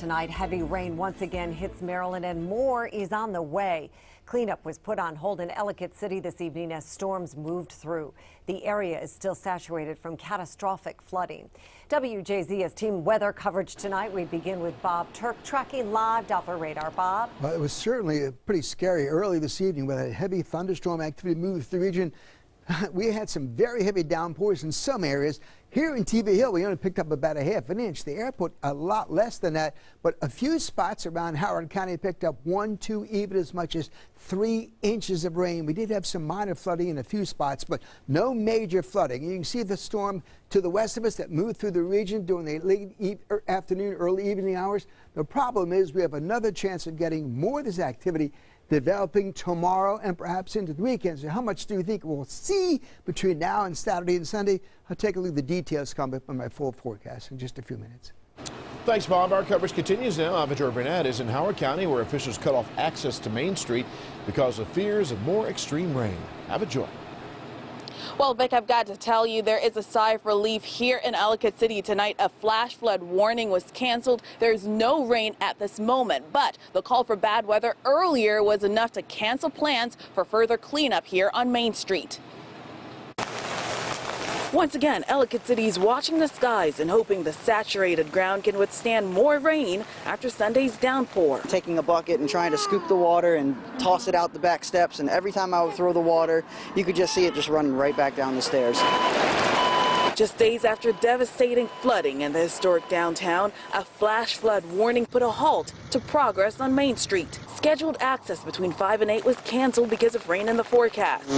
tonight. Heavy rain once again hits Maryland and more is on the way. Cleanup was put on hold in Ellicott City this evening as storms moved through. The area is still saturated from catastrophic flooding. WJZ has team weather coverage tonight. We begin with Bob Turk tracking live Doppler radar. Bob? Well, it was certainly pretty scary early this evening with a heavy thunderstorm activity moving through the region. We had some very heavy downpours in some areas. Here in TV Hill, we only picked up about a half an inch. The airport, a lot less than that, but a few spots around Howard County picked up 1, 2, even as much as 3 inches of rain. We did have some minor flooding in a few spots, but no major flooding. You can see the storm to the west of us that moved through the region during the late afternoon, early evening hours. The problem is we have another chance of getting more of this activity developing tomorrow and perhaps into the weekend. So how much do you think we'll see between now and Saturday and Sunday? I'll take a look at the details coming up on my full forecast in just a few minutes. Thanks, Bob. Our coverage continues now. Avajoy Burnett is in Howard County, where officials cut off access to Main Street because of fears of more extreme rain. Avajoy. Well, Vic, I've got to tell you, there is a sigh of relief here in Ellicott City tonight. A flash flood warning was canceled. There's no rain at this moment, but the call for bad weather earlier was enough to cancel plans for further cleanup here on Main Street. Once again, Ellicott City is watching the skies and hoping the saturated ground can withstand more rain after Sunday's downpour. Taking a bucket and trying to scoop the water and toss it out the back steps, and every time I would throw the water, you could just see it just running right back down the stairs. Just days after devastating flooding in the historic downtown, a flash flood warning put a halt to progress on Main Street. Scheduled access between 5 and 8 was canceled because of rain in the forecast.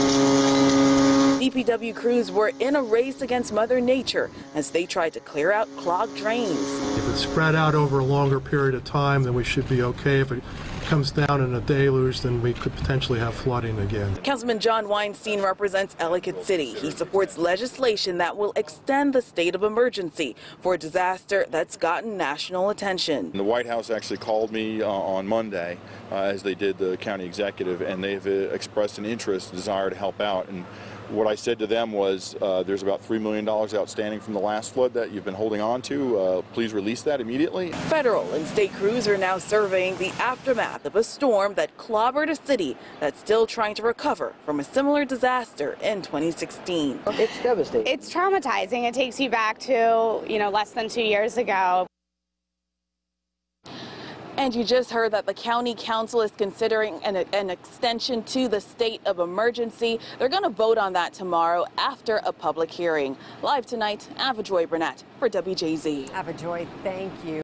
DPW crews were in a race against Mother Nature as they tried to clear out clogged drains. If it's spread out over a longer period of time, then we should be okay. If it comes down in a deluge, then we could potentially have flooding again. Councilman John Weinstein represents Ellicott City. He supports legislation that will extend the state of emergency for a disaster that's gotten national attention. The White House actually called me on Monday, as they did the county executive, and they've expressed an interest, a desire to help out. And what I said to them was, there's about $3 million outstanding from the last flood that you've been holding on to. Please release that immediately. Federal and state crews are now surveying the aftermath of a storm that clobbered a city that's still trying to recover from a similar disaster in 2016. It's devastating. It's traumatizing. It takes you back to, less than 2 years ago. And you just heard that the county council is considering an extension to the state of emergency. They're going to vote on that tomorrow after a public hearing. Live tonight, Avajoy Burnett for WJZ. Avajoy, thank you.